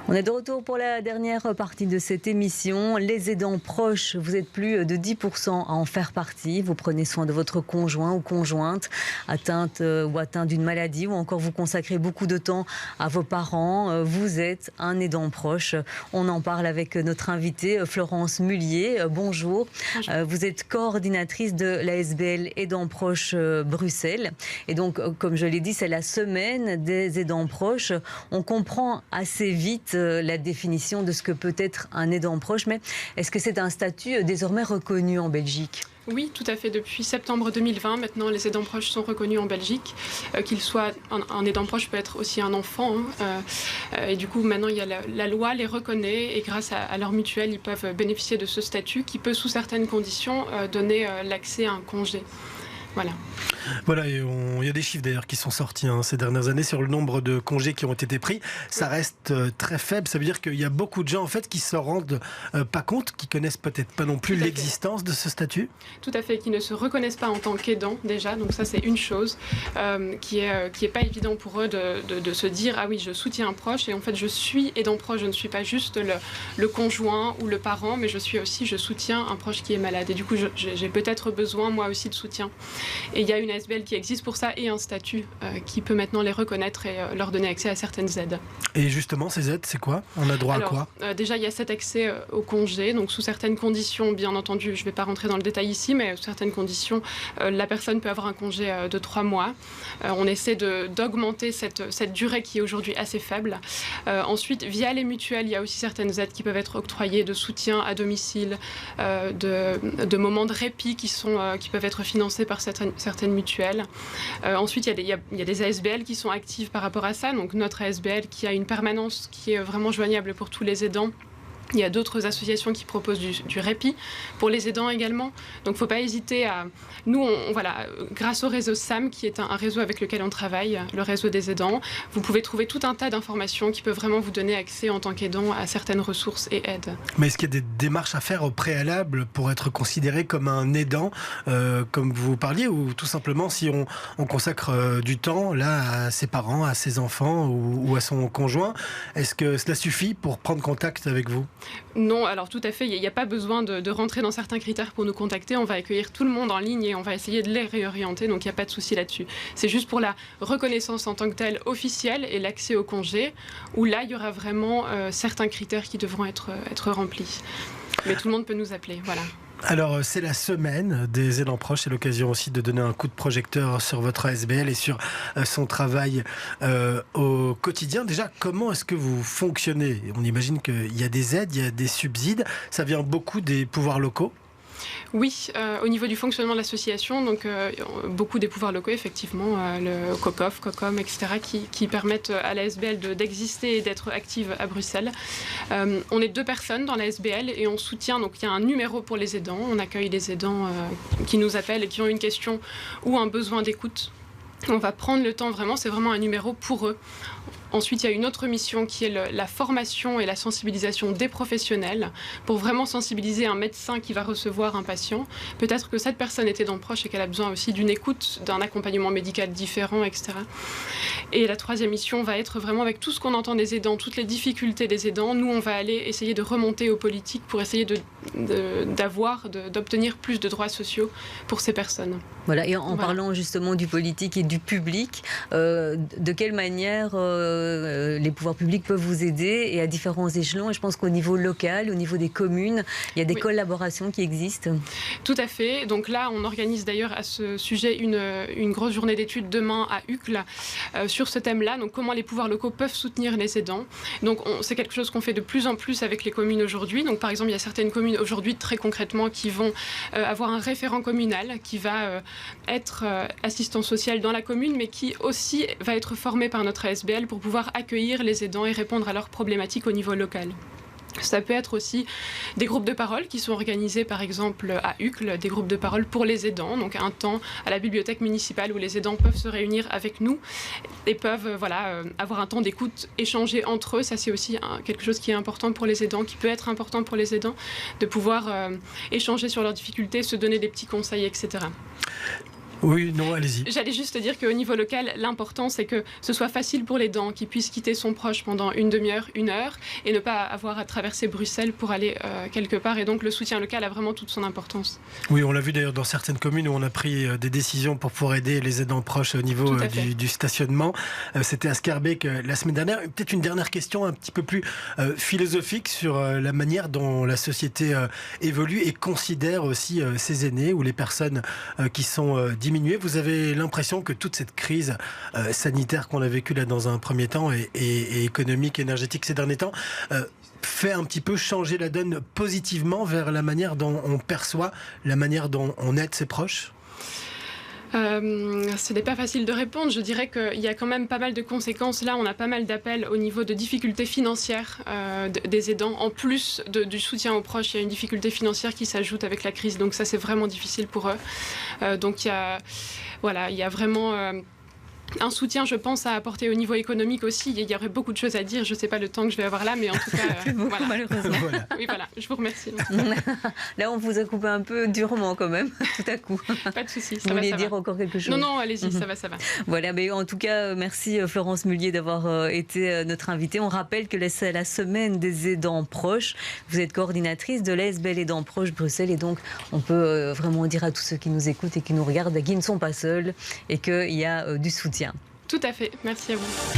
On est de retour pour la dernière partie de cette émission. Les aidants proches, vous êtes plus de 10% à en faire partie. Vous prenez soin de votre conjoint ou conjointe atteinte ou atteint d'une maladie, ou encore vous consacrez beaucoup de temps à vos parents. Vous êtes un aidant proche. On en parle avec notre invitée Florence Mullier. Bonjour. Bonjour. Vous êtes coordinatrice de l'ASBL Aidants Proches Bruxelles. Et donc, comme je l'ai dit, c'est la semaine des aidants proches. On comprend assez vite la définition de ce que peut être un aidant proche, mais est-ce que c'est un statut désormais reconnu en Belgique ? Oui, tout à fait. Depuis septembre 2020, maintenant, les aidants proches sont reconnus en Belgique. Qu'il soit un aidant proche peut être aussi un enfant. Et du coup, maintenant, il y a la loi les reconnaît et grâce à leur mutuelle, ils peuvent bénéficier de ce statut qui peut, sous certaines conditions, donner l'accès à un congé. Voilà, et il y a des chiffres d'ailleurs qui sont sortis ces dernières années sur le nombre de congés qui ont été pris. Ça reste très faible. Ça veut dire qu'il y a beaucoup de gens en fait qui se rendent pas compte, qui connaissent peut-être pas non plus l'existence de ce statut. Tout à fait, qui ne se reconnaissent pas en tant qu'aidants déjà. Donc ça c'est une chose qui est pas évident pour eux de se dire ah oui je soutiens un proche et en fait je suis aidant proche. Je ne suis pas juste le conjoint ou le parent, mais je soutiens un proche qui est malade. Et du coup j'ai peut-être besoin moi aussi de soutien. Et il y a une ASBL qui existe pour ça et un statut qui peut maintenant les reconnaître et leur donner accès à certaines aides. Et justement, ces aides, c'est quoi ? On a droit à quoi ? Déjà, il y a cet accès au congé. Donc, sous certaines conditions, bien entendu, je ne vais pas rentrer dans le détail ici, mais sous certaines conditions, la personne peut avoir un congé de 3 mois. On essaie d'augmenter cette durée qui est aujourd'hui assez faible. Ensuite, via les mutuelles, il y a aussi certaines aides qui peuvent être octroyées de soutien à domicile, de moments de répit qui peuvent être financés par certaines mutuelles. Ensuite, il y a des ASBL qui sont actives par rapport à ça. Donc, notre ASBL qui a une permanence qui est vraiment joignable pour tous les aidants. Il y a d'autres associations qui proposent du répit pour les aidants également. Donc, il ne faut pas hésiter à... Nous, grâce au réseau SAM, qui est un réseau avec lequel on travaille, le réseau des aidants, vous pouvez trouver tout un tas d'informations qui peuvent vraiment vous donner accès en tant qu'aidant à certaines ressources et aides. Mais est-ce qu'il y a des démarches à faire au préalable pour être considéré comme un aidant, comme vous parliez, ou tout simplement si on consacre du temps là à ses parents, à ses enfants ou à son conjoint, est-ce que cela suffit pour prendre contact avec vous ? Non, alors tout à fait, il n'y a pas besoin de rentrer dans certains critères pour nous contacter. On va accueillir tout le monde en ligne et on va essayer de les réorienter, donc il n'y a pas de souci là-dessus. C'est juste pour la reconnaissance en tant que telle officielle et l'accès au congé, où là, il y aura vraiment certains critères qui devront être remplis. Mais tout le monde peut nous appeler, voilà. Alors, c'est la semaine des aidants proches. C'est l'occasion aussi de donner un coup de projecteur sur votre ASBL et sur son travail au quotidien. Déjà, comment est-ce que vous fonctionnez ? On imagine qu'il y a des aides, il y a des subsides. Ça vient beaucoup des pouvoirs locaux ? Oui, au niveau du fonctionnement de l'association, donc beaucoup des pouvoirs locaux, effectivement, le COCOF, COCOM, etc., qui permettent à l'ASBL d'exister et d'être active à Bruxelles. On est 2 personnes dans l'ASBL et on soutient, donc il y a un numéro pour les aidants. On accueille les aidants qui nous appellent et qui ont une question ou un besoin d'écoute. On va prendre le temps vraiment, c'est vraiment un numéro pour eux. Ensuite, il y a une autre mission qui est la formation et la sensibilisation des professionnels pour vraiment sensibiliser un médecin qui va recevoir un patient. Peut-être que cette personne est aidant proche et qu'elle a besoin aussi d'une écoute, d'un accompagnement médical différent, etc. Et la 3e mission va être vraiment avec tout ce qu'on entend des aidants, toutes les difficultés des aidants. Nous, on va aller essayer de remonter aux politiques pour essayer d'obtenir plus de droits sociaux pour ces personnes. Voilà, et en parlant justement du politique et du public, de quelle manière les pouvoirs publics peuvent vous aider et à différents échelons. Et je pense qu'au niveau local, au niveau des communes, il y a des collaborations qui existent. Tout à fait. Donc là, on organise d'ailleurs à ce sujet une grosse journée d'études demain à Uccle sur ce thème-là. Donc comment les pouvoirs locaux peuvent soutenir les aidants. Donc c'est quelque chose qu'on fait de plus en plus avec les communes aujourd'hui. Donc par exemple, il y a certaines communes aujourd'hui très concrètement qui vont avoir un référent communal qui va être assistant social dans la commune, mais qui aussi va être formé par notre ASBL pour pouvoir accueillir les aidants et répondre à leurs problématiques au niveau local. Ça peut être aussi des groupes de parole qui sont organisés par exemple à Uccle, des groupes de parole pour les aidants, donc un temps à la bibliothèque municipale où les aidants peuvent se réunir avec nous et peuvent avoir un temps d'écoute, échanger entre eux. Ça c'est aussi quelque chose qui est important pour les aidants, qui peut être important pour les aidants, de pouvoir échanger sur leurs difficultés, se donner des petits conseils, etc. Oui, non, allez-y. J'allais juste dire qu'au niveau local, l'important, c'est que ce soit facile pour l'aidant, qu'il puisse quitter son proche pendant une demi-heure, une heure, et ne pas avoir à traverser Bruxelles pour aller quelque part. Et donc, le soutien local a vraiment toute son importance. Oui, on l'a vu d'ailleurs dans certaines communes où on a pris des décisions pour pouvoir aider les aidants proches au niveau du stationnement. C'était à Schaerbeek la semaine dernière. Peut-être une dernière question un petit peu plus philosophique sur la manière dont la société évolue et considère aussi ses aînés ou les personnes qui sont diminuer. Vous avez l'impression que toute cette crise sanitaire qu'on a vécue là dans un premier temps et économique, énergétique ces derniers temps, fait un petit peu changer la donne positivement vers la manière dont on perçoit, la manière dont on aide ses proches ? Ce n'est pas facile de répondre. Je dirais qu'il y a quand même pas mal de conséquences. Là, on a pas mal d'appels au niveau de difficultés financières des aidants. En plus du soutien aux proches, il y a une difficulté financière qui s'ajoute avec la crise. Donc ça, c'est vraiment difficile pour eux. Donc il y a vraiment un soutien, je pense, à apporter au niveau économique aussi. Il y aurait beaucoup de choses à dire. Je ne sais pas le temps que je vais avoir là, mais en tout cas... beaucoup, malheureusement. Voilà. Oui, voilà. Je vous remercie. Là, on vous a coupé un peu durement quand même, tout à coup. Pas de souci. Vous vouliez dire encore quelque chose ? Non, allez-y, ça va. Voilà, mais en tout cas, merci Florence Mullier d'avoir été notre invitée. On rappelle que c'est la semaine des aidants proches. Vous êtes coordinatrice de l'ASBL Aidants Proches Bruxelles et donc on peut vraiment dire à tous ceux qui nous écoutent et qui nous regardent qu'ils ne sont pas seuls et qu'il y a du soutien. Tout à fait. Merci à vous.